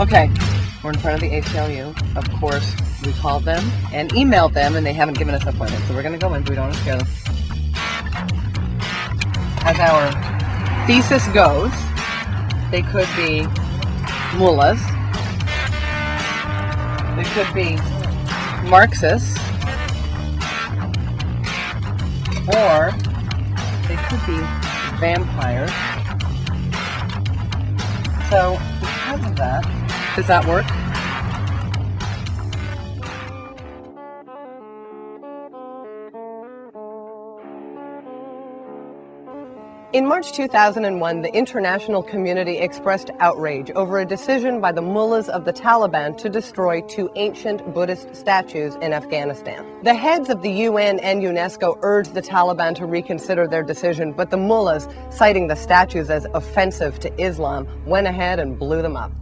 Okay, we're in front of the ACLU. Of course, we called them and emailed them, and they haven't given us an appointment. So we're going to go in. We don't want to scare them. As our thesis goes, they could be mullahs. They could be Marxists. Or they could be vampires. So, because of that, does that work? In March 2001, the international community expressed outrage over a decision by the mullahs of the Taliban to destroy 2 ancient Buddhist statues in Afghanistan. The heads of the UN and UNESCO urged the Taliban to reconsider their decision, but the mullahs, citing the statues as offensive to Islam, went ahead and blew them up.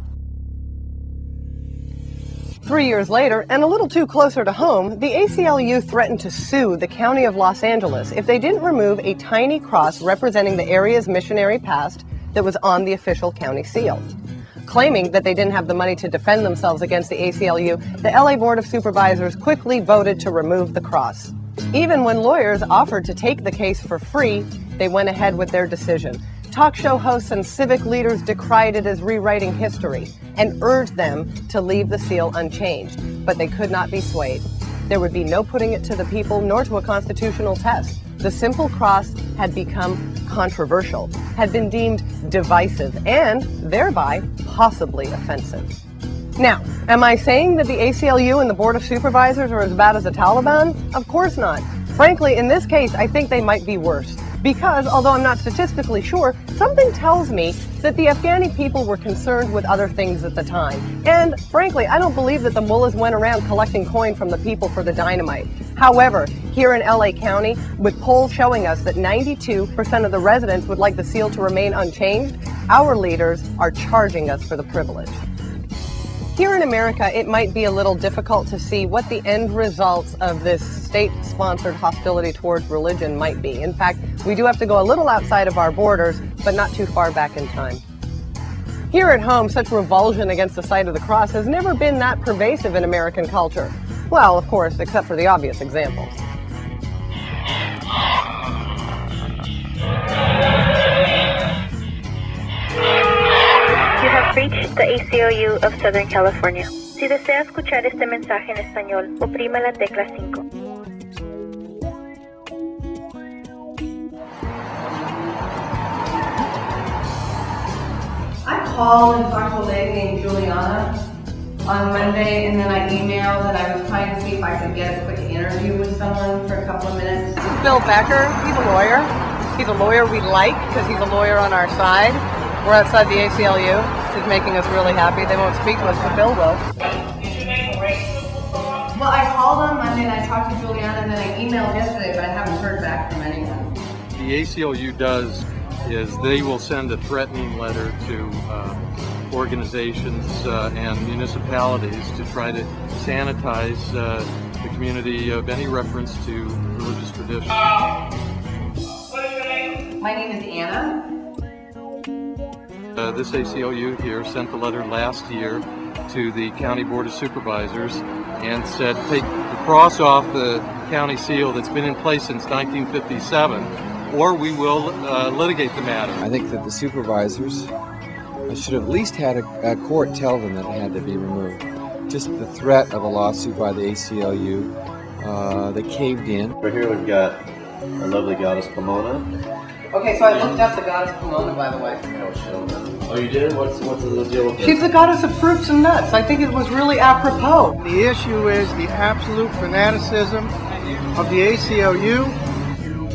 3 years later, and a little too closer to home, the ACLU threatened to sue the County of Los Angeles if they didn't remove a tiny cross representing the area's missionary past that was on the official county seal. Claiming that they didn't have the money to defend themselves against the ACLU, the LA Board of Supervisors quickly voted to remove the cross. Even when lawyers offered to take the case for free, they went ahead with their decision. Talk show hosts and civic leaders decried it as rewriting history and urged them to leave the seal unchanged, but they could not be swayed. There would be no putting it to the people nor to a constitutional test. The simple cross had become controversial, had been deemed divisive, and thereby possibly offensive. Now, am I saying that the ACLU and the Board of Supervisors are as bad as the Taliban? Of course not. Frankly, in this case, I think they might be worse. Because, although I'm not statistically sure, something tells me that the Afghani people were concerned with other things at the time. And, frankly, I don't believe that the mullahs went around collecting coin from the people for the dynamite. However, here in LA County, with polls showing us that 92% of the residents would like the seal to remain unchanged, our leaders are charging us for the privilege. Here in America, it might be a little difficult to see what the end results of this state-sponsored hostility towards religion might be. In fact, we do have to go a little outside of our borders, but not too far back in time. Here at home, such revulsion against the sight of the cross has never been that pervasive in American culture. Well, of course, except for the obvious examples. You have reached the ACLU of Southern California. Si desea escuchar este mensaje en español, oprima la tecla 5. I called and talked to a lady named Juliana on Monday, and then I emailed that I was trying to see if I could get a quick interview with someone for a couple of minutes. This is Bill Becker. He's a lawyer. He's a lawyer we like because he's a lawyer on our side. We're outside the ACLU. It's making us really happy. They won't speak to us, but Bill will. Well, I called on Monday and I talked to Juliana, and then I emailed yesterday, but I haven't heard back from anyone. The ACLU does is they will send a threatening letter to organizations and municipalities to try to sanitize the community of any reference to religious tradition. My name is Anna. This ACLU here sent the letter last year to the County Board of Supervisors and said take the cross off the county seal that's been in place since 1957, or we will litigate the matter. I think that the supervisors should have at least had a court tell them that it had to be removed. Just the threat of a lawsuit by the ACLU, they caved in. Over here we've got our lovely goddess Pomona. Okay, so I looked up the goddess Pomona, by the way. Oh, you did? What's the deal with this? She's the goddess of fruits and nuts. I think it was really apropos. The issue is the absolute fanaticism of the ACLU.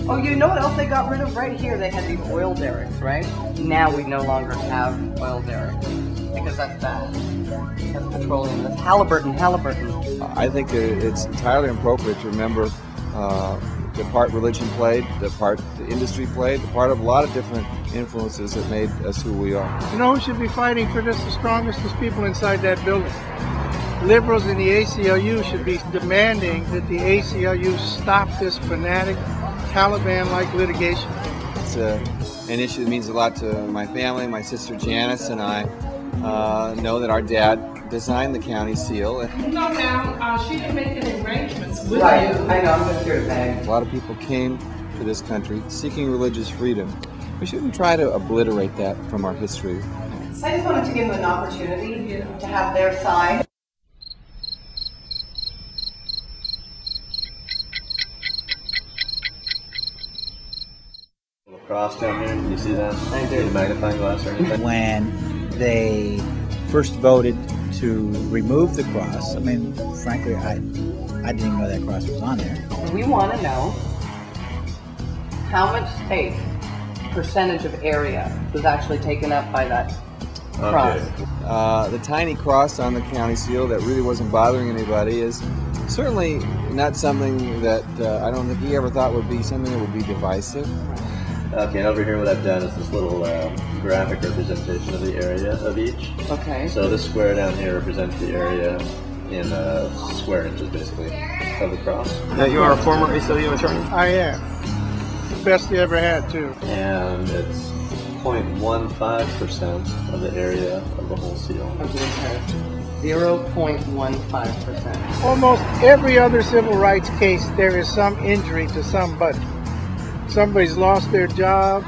Oh, you know what else they got rid of? Right here, they had these oil derricks, right? Now we no longer have oil derricks because that's bad. That's petroleum. That's Halliburton. I think that it's entirely appropriate to remember the part religion played, the part the industry played, the part of a lot of different influences that made us who we are. You know who should be fighting for this the strongest is people inside that building. Liberals in the ACLU should be demanding that the ACLU stop this fanatic Taliban-like litigation. It's an issue that means a lot to my family, my sister Janice and I. know that our dad designed the county seal. No, now, she didn't make any arrangements with you. Right, I know, I'm just here to pay. A lot of people came to this country seeking religious freedom. We shouldn't try to obliterate that from our history. So I just wanted to give them an opportunity to have their side. Cross down here, can you see that? I do. Need a magnifying glass or anything? When they first voted to remove the cross, I mean, frankly, I didn't even know that cross was on there. We want to know how much space, percentage of area was actually taken up by that cross. Okay. The tiny cross on the county seal that really wasn't bothering anybody is certainly not something that I don't think he ever thought would be something that would be divisive. Okay, and over here what I've done is this little graphic representation of the area of each. Okay. So this square down here represents the area in square inches, basically, of the cross. Now, you are a former ACLU attorney? I am. The best you ever had, too. And it's 0.15% of the area of the whole seal. Okay. 0.15%. Almost every other civil rights case, there is some injury to somebody. Somebody's lost their job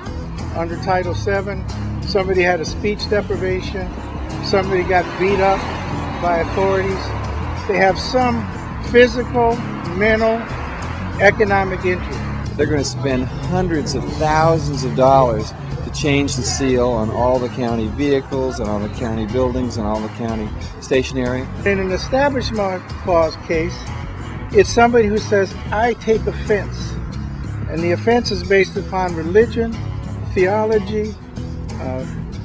under Title VII. Somebody had a speech deprivation. Somebody got beat up by authorities. They have some physical, mental, economic injury. They're going to spend hundreds of thousands of dollars to change the seal on all the county vehicles and all the county buildings and all the county stationery. In an Establishment Clause case, it's somebody who says, I take offense. And the offense is based upon religion, theology,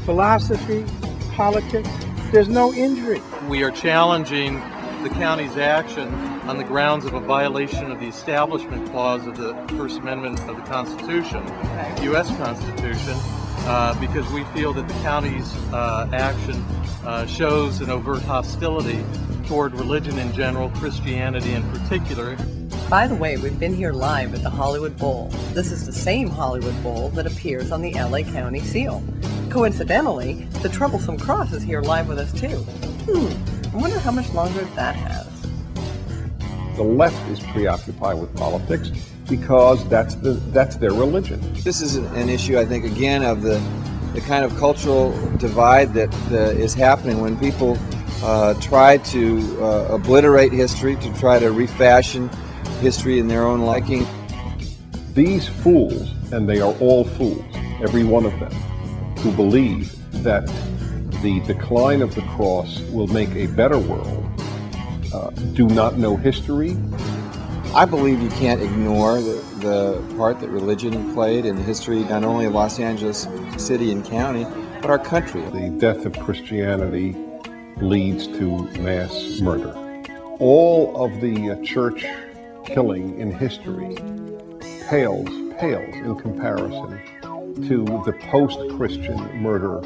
philosophy, politics. There's no injury. We are challenging the county's action on the grounds of a violation of the Establishment Clause of the First Amendment of the Constitution, the U.S. Constitution, because we feel that the county's action shows an overt hostility toward religion in general, Christianity in particular. By the way, we've been here live at the Hollywood Bowl. This is the same Hollywood Bowl that appears on the LA County seal. Coincidentally, the troublesome cross is here live with us too. I wonder how much longer that has. The left is preoccupied with politics because that's their religion. This is an issue, I think, again, of the kind of cultural divide that is happening when people try to obliterate history, to try to refashion history in their own liking. These fools, and they are all fools, every one of them, who believe that the decline of the cross will make a better world, do not know history. I believe you can't ignore the part that religion played in the history not only of Los Angeles City and County, but our country. The death of Christianity leads to mass murder. All of the church killing in history pales in comparison to the post-Christian murder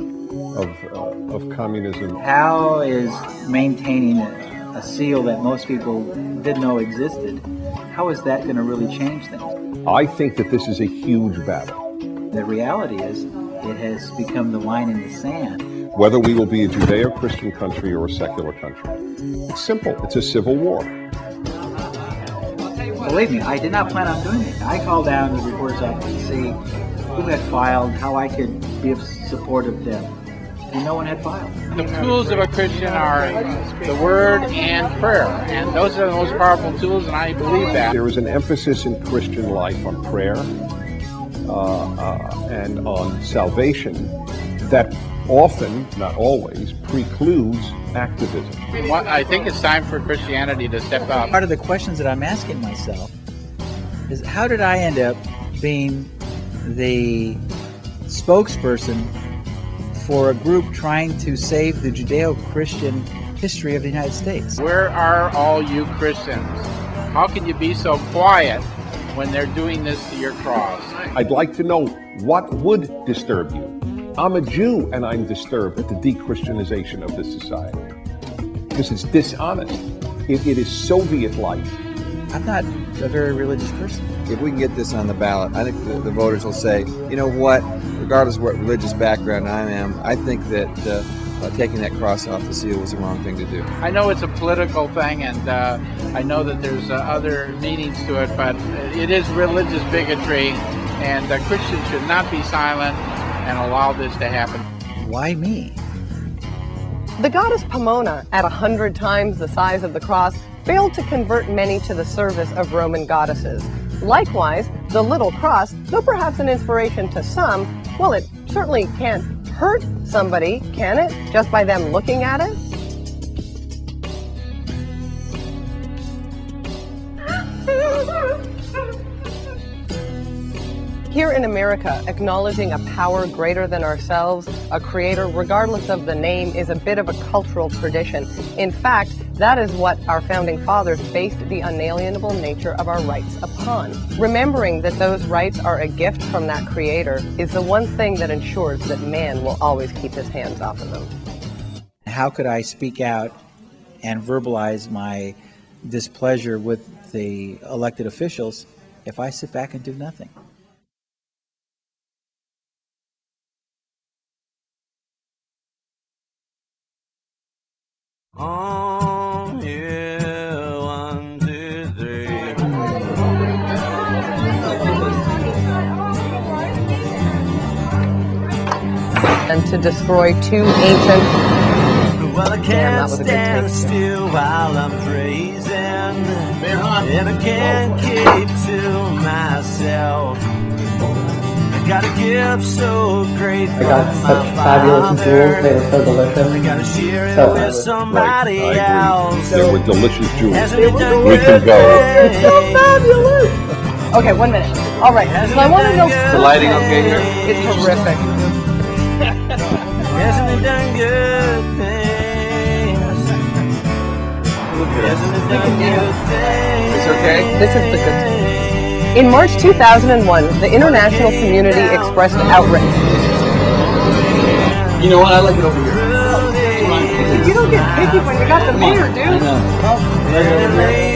of communism. How is maintaining a seal that most people didn't know existed, how is that going to really change things? I think that this is a huge battle. The reality is it has become the line in the sand. Whether we will be a Judeo-Christian country or a secular country. It's simple. It's a civil war. Believe me, I did not plan on doing it. I called down the reporter's office to see who had filed, how I could be of support of them. And no one had filed. The tools of a Christian are the Word and prayer. And those are the most powerful tools, and I believe that. There is an emphasis in Christian life on prayer and on salvation that often, not always, precludes activism. I think it's time for Christianity to step up. Part of the questions that I'm asking myself is, how did I end up being the spokesperson for a group trying to save the Judeo-Christian history of the United States? Where are all you Christians? How can you be so quiet when they're doing this to your cross? I'd like to know what would disturb you. I'm a Jew and I'm disturbed at the de-Christianization of this society because it's dishonest. It is Soviet-like. I'm not a very religious person. If we can get this on the ballot, I think the voters will say, you know what, regardless of what religious background I am, I think that taking that cross off the seal was the wrong thing to do. I know it's a political thing, and I know that there's other meanings to it, but it is religious bigotry, and Christians should not be silent and allow this to happen. Why me? The goddess Pomona, at 100 times the size of the cross, failed to convert many to the service of Roman goddesses. Likewise, the little cross, though perhaps an inspiration to some, well, it certainly can't hurt somebody, can it, just by them looking at it? Here in America, acknowledging a power greater than ourselves, a creator, regardless of the name, is a bit of a cultural tradition. In fact, that is what our founding fathers based the unalienable nature of our rights upon. Remembering that those rights are a gift from that creator is the one thing that ensures that man will always keep his hands off of them. How could I speak out and verbalize my displeasure with the elected officials if I sit back and do nothing? On here, 1, 2, 3. And to destroy 2 ancient... Well, I Damn, that can't was a good stand take. still while I'm praising, and I can't keep to myself. I got a gift so great. I got such fabulous jewels, they were so delicious. I gotta share it So with somebody Right, I else. agree. They were delicious jewels. Hasn't it done We can good go. It's so fabulous! Okay, 1 minute. All right, so I want to know... Is the lighting okay here? It's horrific. Hasn't it done good things? Hasn't it done good things? It's okay? This is the good thing. In March 2001, the international community expressed outrage. You know what? I like it over here. You don't get picky when you got the beer, dude. I know.